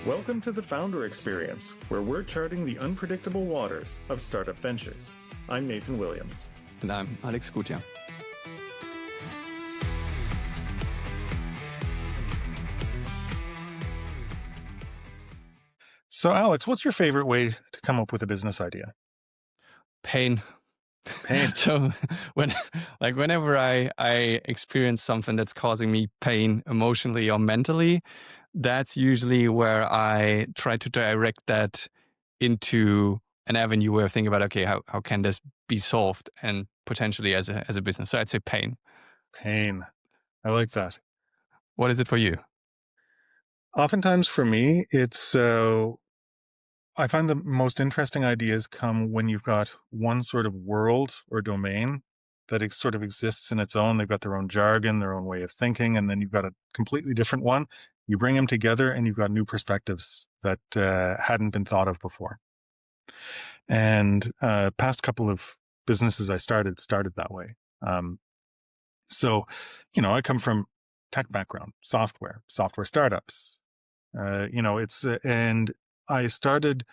Welcome to the Founder Experience, where we're charting the unpredictable waters of startup ventures. I'm Nathan Williams. And I'm Alex Gutjahr. So, Alex, what's your favorite way to come up with a business idea? Pain. Pain. So whenever I experience something that's causing me pain emotionally or mentally, that's usually where I try to direct that into an avenue where I think about, okay, how can this be solved and potentially as a business? So I'd say pain. Pain. I like that. What is it for you? Oftentimes for me, it's I find the most interesting ideas come when you've got one sort of world or domain that sort of exists in its own. They've got their own jargon, their own way of thinking, and then you've got a completely different one. You bring them together and you've got new perspectives that hadn't been thought of before. And past couple of businesses I started that way. So, I come from tech background, software startups. And I started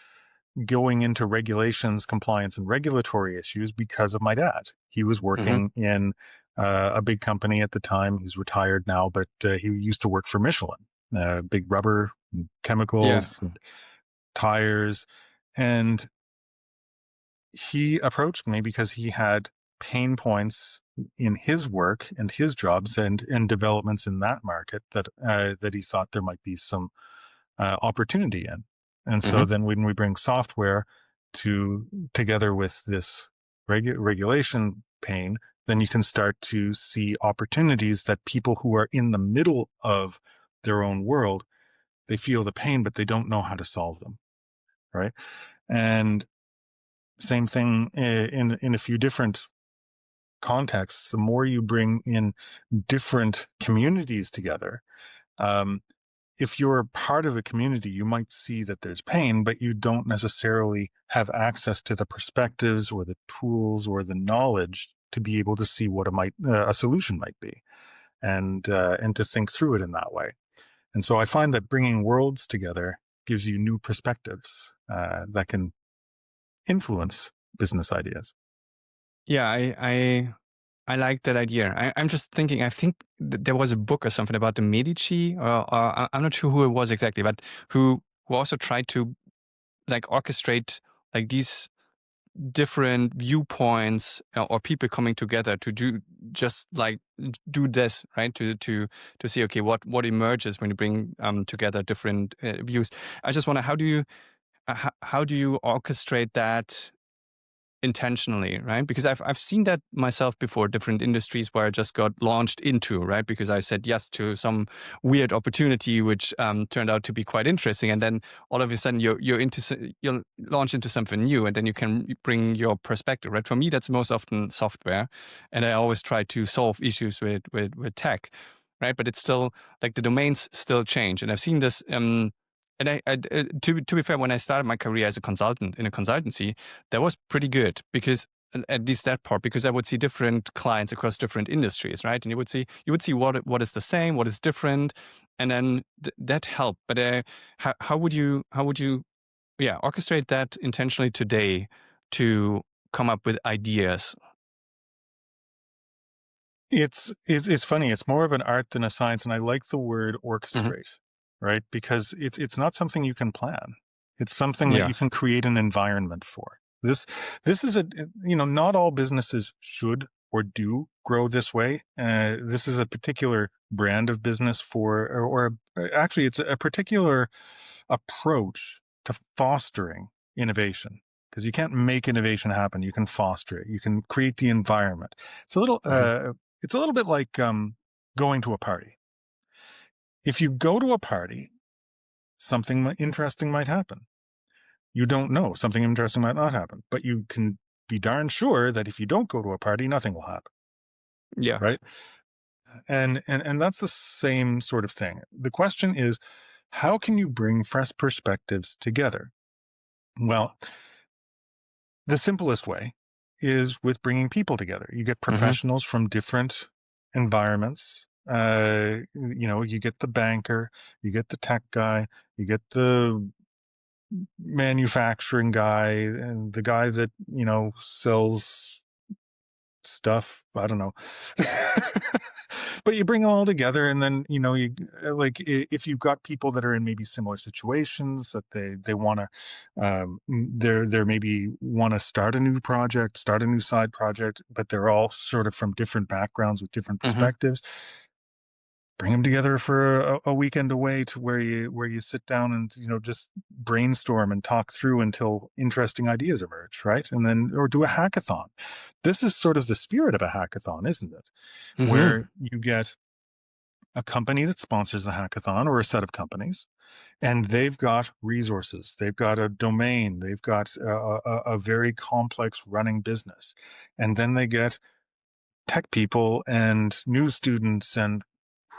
going into regulations, compliance, and regulatory issues because of my dad. He was working in a big company at the time. He's retired now, but he used to work for Michelin, big rubber, and chemicals, and tires. And he approached me because he had pain points in his work and his jobs and developments in that market that he thought there might be some opportunity in. And so then when we bring software together with this regulation pain, then you can start to see opportunities that people who are in the middle of their own world, they feel the pain, but they don't know how to solve them, right? And same thing in a few different contexts. The more you bring in different communities together, if you're part of a community, you might see that there's pain, but you don't necessarily have access to the perspectives or the tools or the knowledge to be able to see what a solution might be, and to think through it in that way. And so I find that bringing worlds together gives you new perspectives that can influence business ideas. Yeah, I like that idea. I'm just thinking, I think there was a book or something about the Medici, or I'm not sure who it was exactly, but who also tried to orchestrate these different viewpoints or people coming together to do this, right? To see, okay, what emerges when you bring together different views. I just wonder, how do you orchestrate that intentionally, right? Because I've seen that myself before, different industries where I just got launched into, right? Because I said yes to some weird opportunity, which turned out to be quite interesting, and then all of a sudden you'll launch into something new, and then you can bring your perspective, right? For me, that's most often software, and I always try to solve issues with tech, right? But it's still the domains still change, and I've seen this. And to be fair, when I started my career as a consultant in a consultancy, that was pretty good, because at least that part, because I would see different clients across different industries, right? And you would see what is the same, what is different, and then that helped. But how would you orchestrate that intentionally today to come up with ideas? It's funny. It's more of an art than a science, and I like the word orchestrate. Right? Because it's not something you can plan. It's something that you can create an environment for. This is not all businesses should or do grow this way. This is a particular brand of business or actually it's a particular approach to fostering innovation, because you can't make innovation happen. You can foster it. You can create the environment. It's a little bit like going to a party. If you go to a party, something interesting might happen. You don't know, something interesting might not happen, but you can be darn sure that if you don't go to a party, nothing will happen. Yeah. Right. And that's the same sort of thing. The question is, how can you bring fresh perspectives together? Well, the simplest way is with bringing people together. You get professionals from different environments. You get the banker, you get the tech guy, You get the manufacturing guy and the guy that, sells stuff. I don't know. But you bring them all together, and then you like if you've got people that are in maybe similar situations that they want to they're maybe want to start a new project, start a new side project, but they're all sort of from different backgrounds with different Mm-hmm. perspectives. Bring them together for a weekend away to where you sit down and just brainstorm and talk through until interesting ideas emerge, right? And then or do a hackathon. This is sort of the spirit of a hackathon, isn't it? Mm-hmm. Where you get a company that sponsors the hackathon or a set of companies, and they've got resources, they've got a domain, they've got a very complex running business, and then they get tech people and new students and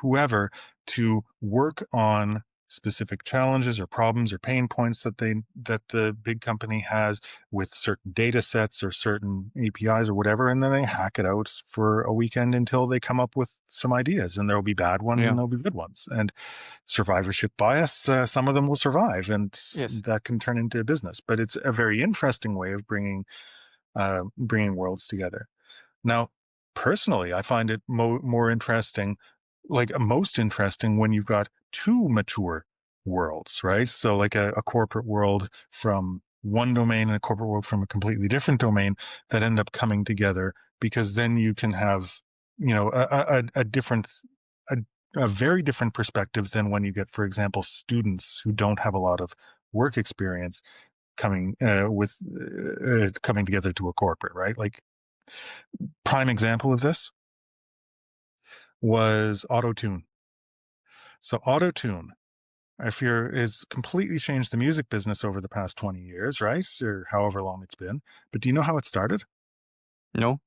whoever to work on specific challenges or problems or pain points that the big company has with certain data sets or certain APIs or whatever, and then they hack it out for a weekend until they come up with some ideas, and there'll be bad ones Yeah. and there'll be good ones. And survivorship bias, some of them will survive, and Yes. that can turn into a business. But it's a very interesting way of bringing worlds together. Now, personally, I find it more interesting, like most interesting, when you've got two mature worlds, right? So, like a corporate world from one domain and a corporate world from a completely different domain that end up coming together, because then you can have, a different, a, a very different perspective than when you get, for example, students who don't have a lot of work experience coming coming together to a corporate, right? Like, prime example of this was Autotune. So Autotune, if you're is completely changed the music business over the past 20 years, right? Or however long it's been. But do you know how it started? No.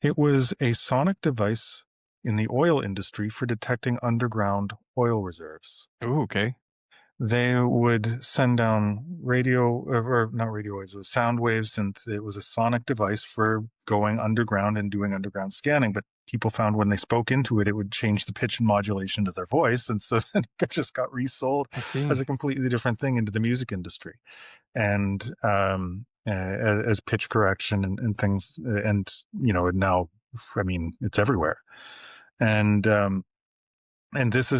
It was a sonic device in the oil industry for detecting underground oil reserves. Oh, okay. They would send down radio, or not radio waves, it was sound waves, and it was a sonic device for going underground and doing underground scanning. But people found when they spoke into it, it would change the pitch and modulation to their voice, and so then it just got resold I see. as a completely different thing into the music industry, and as pitch correction and things, and now, I mean, it's everywhere, and this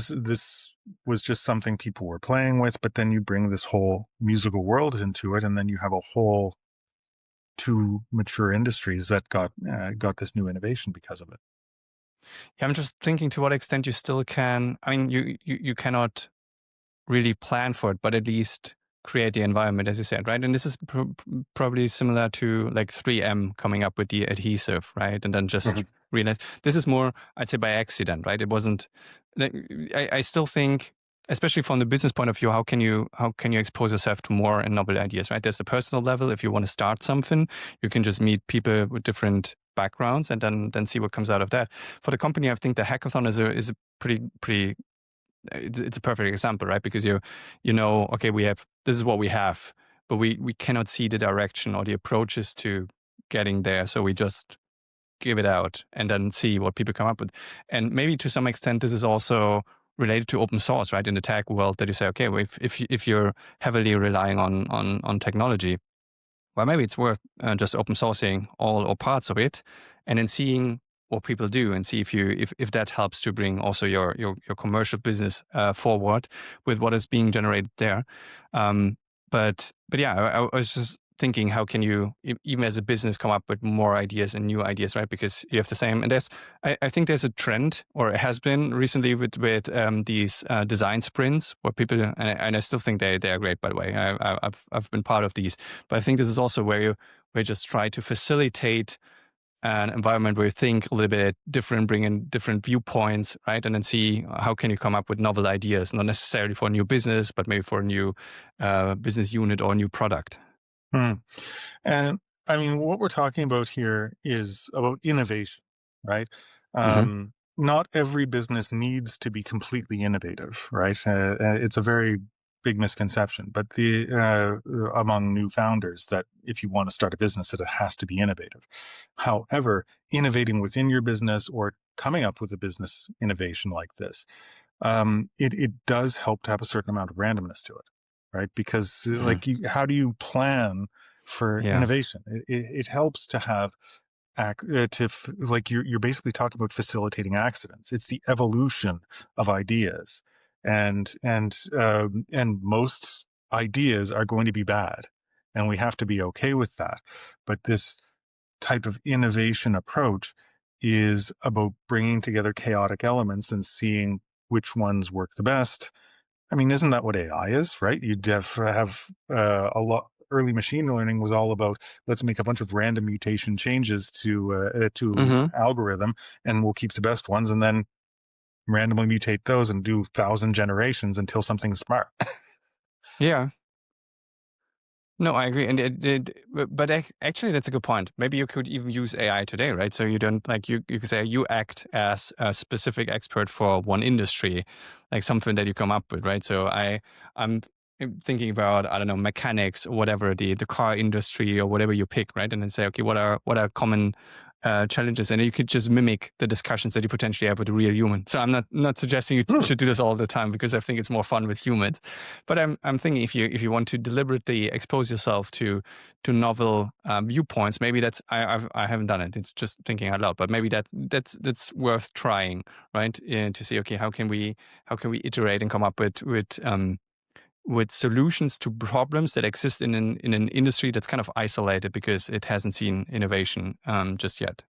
was just something people were playing with, but then you bring this whole musical world into it, and then you have a whole two mature industries that got this new innovation because of it. Yeah, I'm just thinking to what extent you still can. I mean, you cannot really plan for it, but at least create the environment, as you said, right? And this is probably similar to like 3M coming up with the adhesive, right? And then just realize this is more, I'd say, by accident, right? It wasn't. I still think, especially from the business point of view, how can you expose yourself to more and novel ideas, right? There's the personal level. If you want to start something, you can just meet people with different backgrounds and then see what comes out of that. For the company, I think the hackathon is a pretty it's a perfect example, right? Because okay, this is what we have, but we cannot see the direction or the approaches to getting there. So we just give it out and then see what people come up with. And maybe to some extent, this is also related to open source, right? In the tech world, that you say, okay, well, if you're heavily relying on technology, well, maybe it's worth just open sourcing all or parts of it, and then seeing what people do and see if that helps to bring also your commercial business forward with what is being generated there. But yeah, I was just thinking, how can you even as a business come up with more ideas and new ideas, right? Because you have the same, and I think there's a trend, or it has been recently with these design sprints where people, and I still think they are great, by the way. I've been part of these, but I think this is also where you just try to facilitate an environment where you think a little bit different, bring in different viewpoints, right? And then see how can you come up with novel ideas, not necessarily for a new business, but maybe for a new business unit or a new product. And I mean, what we're talking about here is about innovation, right? Not every business needs to be completely innovative, right? It's a very big misconception, but among new founders, that if you want to start a business, that it has to be innovative. However, innovating within your business or coming up with a business innovation like this it does help to have a certain amount of randomness to it, right? Because Mm. how do you plan for Yeah. innovation? It helps to have like you're basically talking about facilitating accidents. It's the evolution of ideas, and most ideas are going to be bad, and we have to be okay with that. But this type of innovation approach is about bringing together chaotic elements and seeing which ones work the best. I mean, isn't that what AI is, right? You'd have a lot. Early machine learning was all about let's make a bunch of random mutation changes to Hmm. algorithm, and we'll keep the best ones, and then randomly mutate those and do 1,000 generations until something's smart. Yeah. No, I agree. And but actually, that's a good point. Maybe you could even use AI today, right? So you don't like you could say you act as a specific expert for one industry, like something that you come up with, right? So I'm thinking about, I don't know, mechanics or whatever, the car industry or whatever you pick, right? And then say, okay, what are common challenges, and you could just mimic the discussions that you potentially have with a real human. So I'm not suggesting you should do this all the time, because I think it's more fun with humans. But I'm thinking if you want to deliberately expose yourself to novel viewpoints, maybe that's I haven't done it. It's just thinking out loud. But maybe that's worth trying, right? To see, okay, how can we iterate and come up with solutions to problems that exist in an industry that's kind of isolated because it hasn't seen innovation just yet.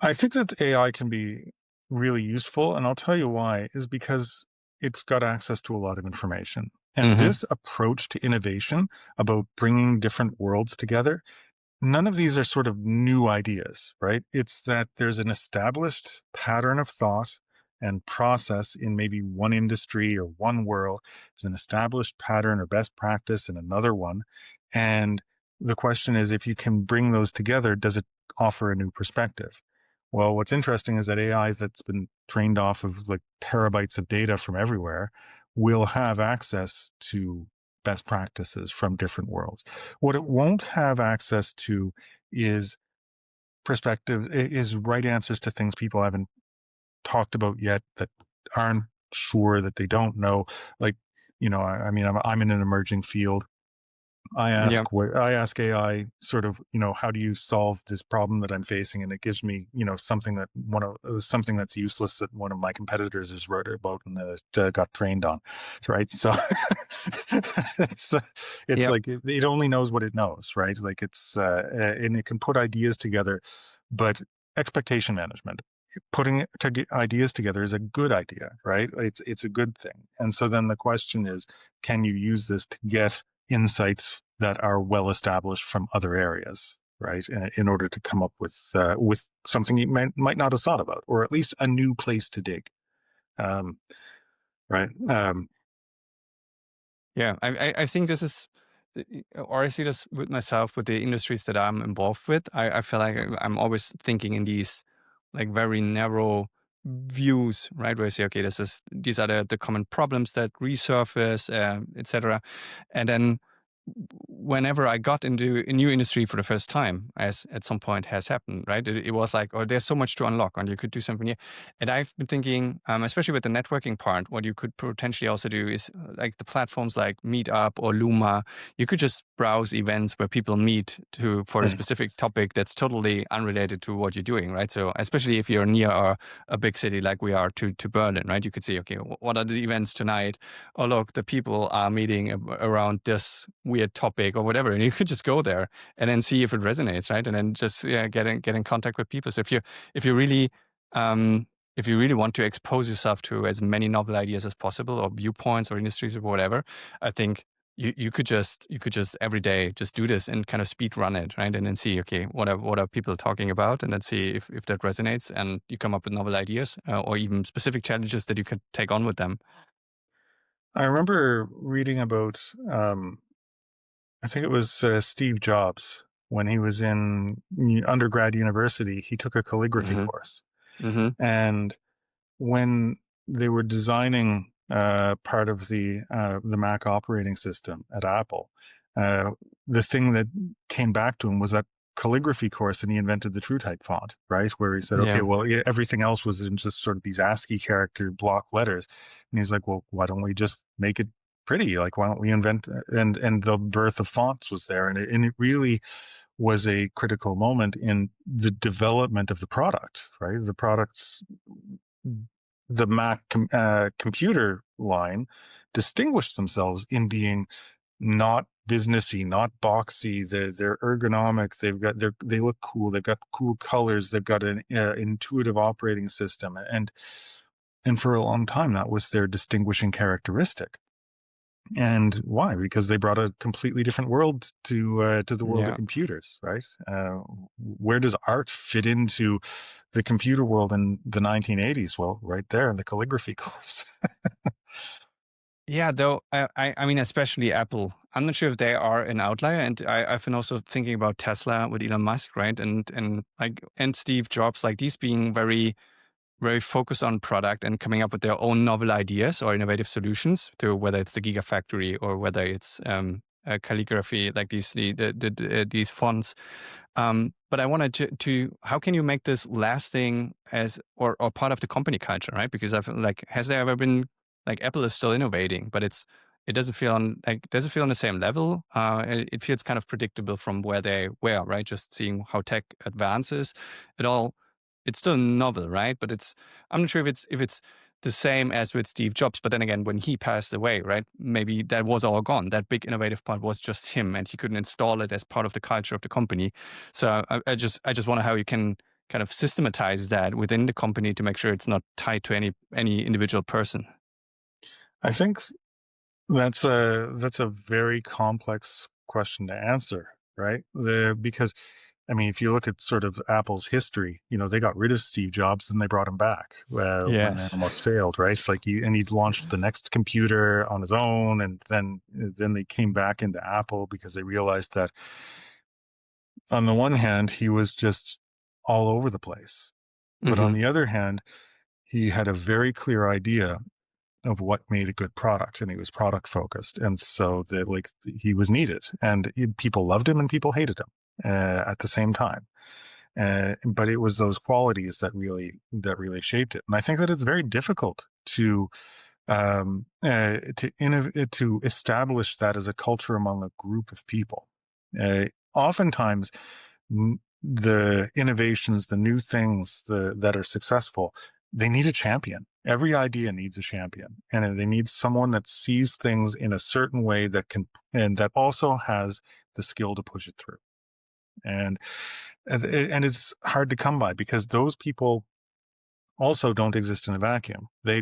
I think that AI can be really useful, and I'll tell you why, is because it's got access to a lot of information. And Hmm. this approach to innovation about bringing different worlds together, none of these are sort of new ideas, right? It's that there's an established pattern of thought and process in maybe one industry or one world. There's an established pattern or best practice in another one. And the question is, if you can bring those together, does it offer a new perspective? Well, what's interesting is that AI that's been trained off of like terabytes of data from everywhere will have access to best practices from different worlds. What it won't have access to is is right answers to things people haven't talked about yet, that aren't sure, that they don't know. Like, I mean, I'm in an emerging field. Yeah. I ask AI sort of, how do you solve this problem that I'm facing? And it gives me, something that's useless that one of my competitors has wrote about and that got trained on. Right. So it's, it's Yeah. like it only knows what it knows, right? Like and it can put ideas together, but expectation management, putting ideas together is a good idea, right? It's a good thing. And so then the question is, can you use this to get insights that are well established from other areas, right? In order to come up with something you might not have thought about, or at least a new place to dig, um, right? Yeah, I think this is, or I see this with myself with the industries that I'm involved with. I feel like I'm always thinking in these like very narrow views, right? Where I say, okay, these are the common problems that resurface, etc. And then whenever I got into a new industry for the first time, as at some point has happened, right? It was like, oh, there's so much to unlock, and you could do something here. And I've been thinking, especially with the networking part, what you could potentially also do is like the platforms like Meetup or Luma. You could just browse events where people meet for a specific topic that's totally unrelated to what you're doing, right? So especially if you're near a big city like we are to Berlin, right? You could see, okay, what are the events tonight? Oh, look, the people are meeting around this weird topic or whatever, and you could just go there and then see if it resonates, right? And then just get in contact with people. So if you really if you really want to expose yourself to as many novel ideas as possible, or viewpoints or industries or whatever, I think you could just every day just do this and kind of speed run it, right? And then see, okay, what are people talking about, and then see if that resonates, and you come up with novel ideas or even specific challenges that you could take on with them. I remember reading about, I think it was Steve Jobs when he was in undergrad university. He took a calligraphy Hmm. course, Hmm. and when they were designing part of the Mac operating system at Apple, uh, the thing that came back to him was that calligraphy course and he invented the TrueType font, right? Where he said, okay, Yeah. well, everything else was in just sort of these ASCII character block letters. And he's like, well, why don't we just make it pretty? Like, why don't we invent, and the birth of fonts was there. And it really was a critical moment in the development of the product, right? The products, the Mac computer line distinguished themselves in being not businessy, not boxy. They're ergonomic. They look cool. They've got cool colors. They've got an intuitive operating system, and for a long time that was their distinguishing characteristic. And why? Because they brought a completely different world to the world of computers, right? Where does art fit into the computer world in the 1980s? Well, right there in the calligraphy course. Yeah, though I mean, especially Apple. I'm not sure if they are an outlier, and I've been also thinking about Tesla with Elon Musk, right? And Steve Jobs, like these being very focused on product and coming up with their own novel ideas or innovative solutions to whether it's the Gigafactory or whether it's calligraphy, like these fonts. But I wanted to how can you make this lasting as or part of the company culture, right? Because I feel like has there ever been like Apple is still innovating, but it doesn't feel on the same level. It feels kind of predictable from where they were, right? Just seeing how tech advances, it's still novel, right? But I'm not sure if it's the same as with Steve Jobs. But then again, when he passed away, right, maybe that was all gone. That big innovative part was just him, and he couldn't install it as part of the culture of the company. So I just wonder how you can kind of systematize that within the company to make sure it's not tied to any individual person. I think that's a very complex question to answer, right? Because I mean, if you look at sort of Apple's history, they got rid of Steve Jobs and they brought him back when they almost failed, right? It's like and he launched the next computer on his own, and then they came back into Apple because they realized that on the one hand he was just all over the place, but on the other hand he had a very clear idea of what made a good product, and he was product focused, and so he was needed, and people loved him and people hated him at the same time. But it was those qualities that really shaped it, and I think that it's very difficult to establish that as a culture among a group of people. Oftentimes, the innovations, the new things that are successful, they need a champion. Every idea needs a champion, and they need someone that sees things in a certain way and that also has the skill to push it through. And it's hard to come by because those people also don't exist in a vacuum. They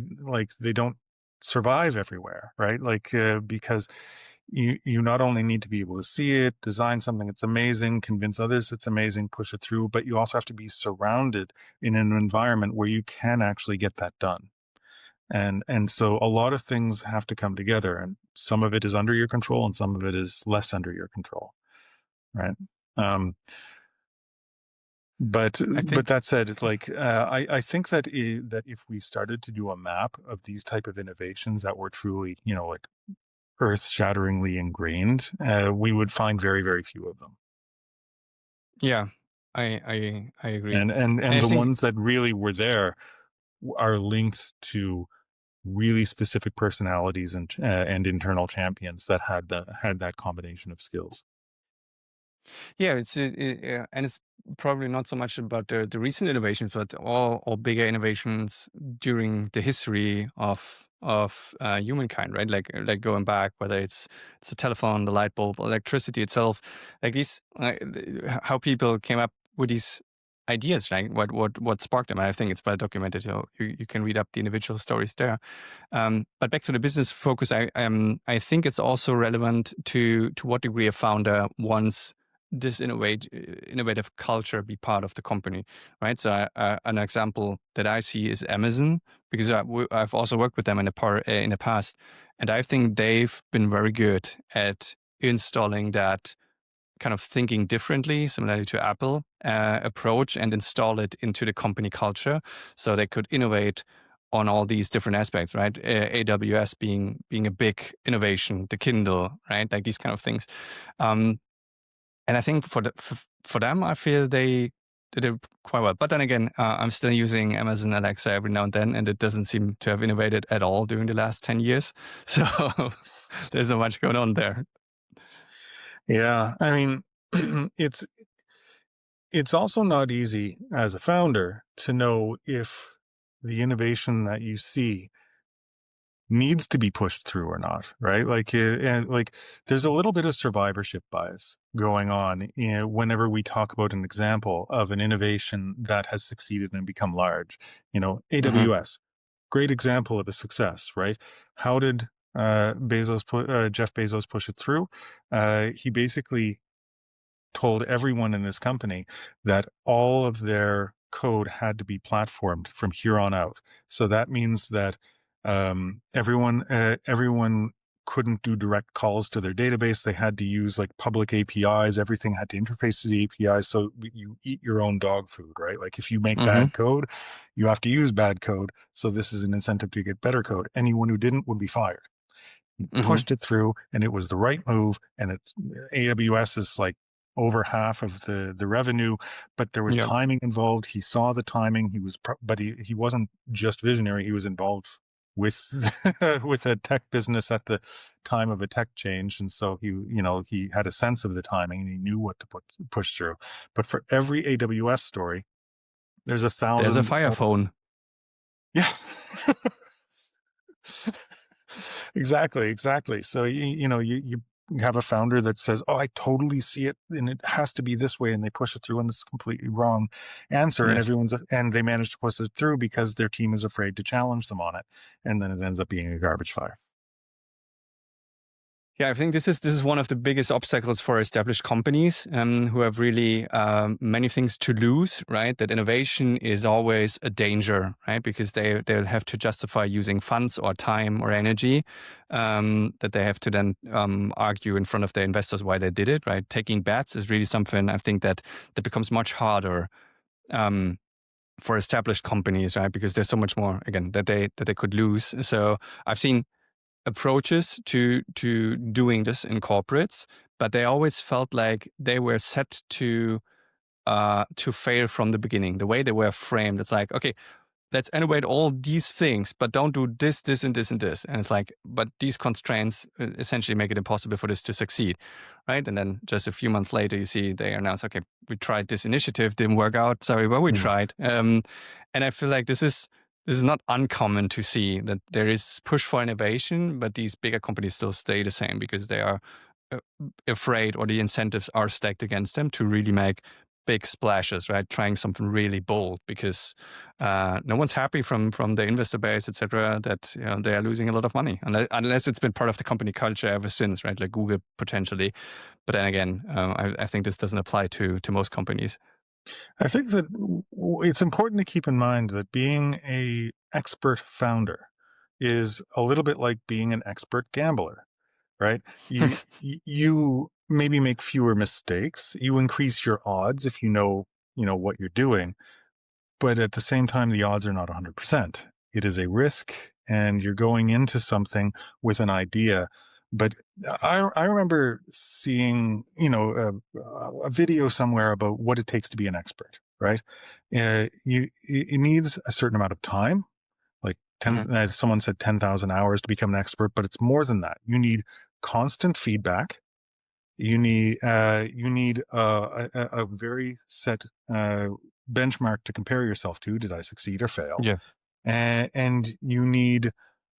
don't survive everywhere, right? Because you not only need to be able to see it, design something that's amazing, convince others it's amazing, push it through, but you also have to be surrounded in an environment where you can actually get that done. And so a lot of things have to come together, and some of it is under your control and some of it is less under your control, right? But that said, I think that if we started to do a map of these type of innovations that were truly, like earth-shatteringly ingrained, we would find very, very few of them. Yeah, I agree. And the ones that really were there are linked to really specific personalities and internal champions that had that combination of skills. Yeah, and it's probably not so much about the recent innovations, but all bigger innovations during the history of humankind, right? Like going back, whether it's the telephone, the light bulb, electricity itself, like these, how people came up with these ideas, right? What sparked them? I think it's well documented. So you can read up the individual stories there. But back to the business focus, I think it's also relevant to what degree a founder wants this innovative culture be part of the company, right? So an example that I see is Amazon, because I've also worked with them in the past, and I think they've been very good at installing that kind of thinking differently, similarly to Apple approach, and install it into the company culture, so they could innovate on all these different aspects, right? AWS being a big innovation, the Kindle, right? Like these kind of things. And I think for them, I feel they did it quite well. But then again, I'm still using Amazon Alexa every now and then, and it doesn't seem to have innovated at all during the last 10 years. So there's not much going on there. Yeah, I mean, it's also not easy as a founder to know if the innovation that you see needs to be pushed through or not, right? And there's a little bit of survivorship bias going on whenever we talk about an example of an innovation that has succeeded and become large. AWS, great example of a success, right? How did Jeff Bezos push it through? He basically told everyone in his company that all of their code had to be platformed from here on out. So that means that everyone couldn't do direct calls to their database. They had to use like public APIs. Everything had to interface to the APIs. So you eat your own dog food, right? Like if you make bad code, you have to use bad code. So this is an incentive to get better code. Anyone who didn't would be fired. Pushed it through, and it was the right move. And it's AWS is like over half of the revenue, but there was timing involved. He saw the timing. But he wasn't just visionary. He was involved with with a tech business at the time of a tech change, and so he had a sense of the timing and he knew what to push through. But for every AWS story, there's 1,000. There's a Fire Phone. Yeah. Exactly. So you have a founder that says, "Oh, I totally see it, and it has to be this way," and they push it through, and it's a completely wrong answer, and they manage to push it through because their team is afraid to challenge them on it, and then it ends up being a garbage fire. Yeah, I think this is one of the biggest obstacles for established companies who have really many things to lose, right? That innovation is always a danger, right? Because they'll have to justify using funds or time or energy that they have to then argue in front of their investors why they did it, right? Taking bets is really something I think that becomes much harder for established companies, right? Because there's so much more, again, that they could lose. So I've seen approaches to doing this in corporates, but they always felt like they were set to fail from the beginning. The way they were framed, it's like, okay, let's innovate all these things, but don't do this, this, and this, and this. And it's like, but these constraints essentially make it impossible for this to succeed, right? And then just a few months later, you see they announce, okay, we tried this initiative, didn't work out. Sorry, but we tried. And I feel like this is not uncommon to see that there is push for innovation, but these bigger companies still stay the same because they are afraid, or the incentives are stacked against them to really make big splashes, right? Trying something really bold because no one's happy from the investor base, etc. That they are losing a lot of money unless it's been part of the company culture ever since, right? Like Google potentially, but then again, I think this doesn't apply to most companies. I think that it's important to keep in mind that being an expert founder is a little bit like being an expert gambler, right? You maybe make fewer mistakes. You increase your odds if you know what you're doing. But at the same time, the odds are not 100%. It is a risk, and you're going into something with an idea. But I remember seeing, a video somewhere about what it takes to be an expert, right? It needs a certain amount of time, like as someone said, 10,000 hours to become an expert, but it's more than that. You need constant feedback. You need a very set benchmark to compare yourself to. Did I succeed or fail? Yeah. And you need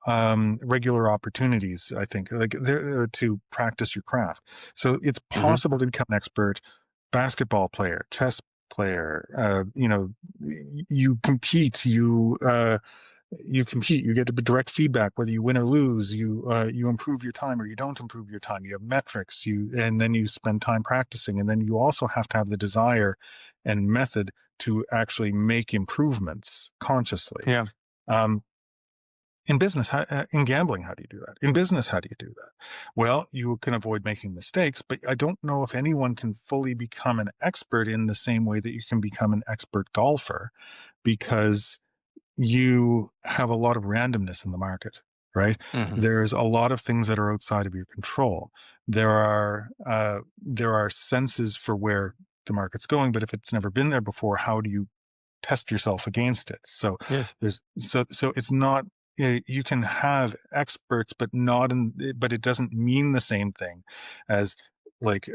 regular opportunities, I think, like there to practice your craft. So it's possible to become an expert basketball player, chess player. You compete. You get direct feedback whether you win or lose. You improve your time or you don't improve your time. You have metrics. And then you spend time practicing, and then you also have to have the desire and method to actually make improvements consciously. Yeah. In business, in gambling, how do you do that? In business, how do you do that? Well, you can avoid making mistakes, but I don't know if anyone can fully become an expert in the same way that you can become an expert golfer, because you have a lot of randomness in the market, right? Mhm. There's a lot of things that are outside of your control. There are senses for where the market's going, but if it's never been there before, how do you test yourself against it? So Yes. so it's not, you can have experts, but but it doesn't mean the same thing as like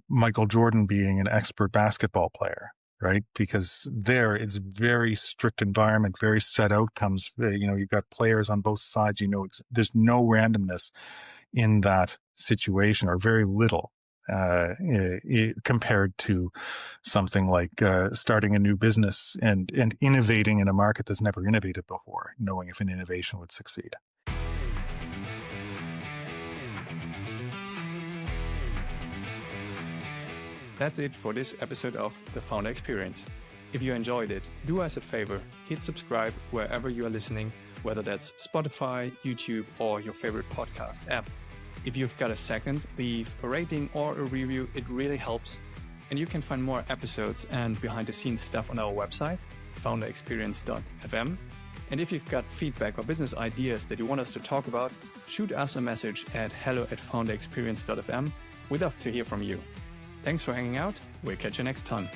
Michael Jordan being an expert basketball player, right? Because there it's very strict environment, very set outcomes. You've got players on both sides. There's no randomness in that situation, or very little, compared to something like starting a new business and innovating in a market that's never innovated before, knowing if an innovation would succeed. That's it for this episode of The Founder Experience. If you enjoyed it, do us a favor, hit subscribe wherever you are listening, whether that's Spotify, YouTube, or your favorite podcast app. If you've got a second, leave a rating or a review. It really helps. And you can find more episodes and behind-the-scenes stuff on our website, founderexperience.fm. And if you've got feedback or business ideas that you want us to talk about, shoot us a message at hello@founderexperience.fm. We'd love to hear from you. Thanks for hanging out. We'll catch you next time.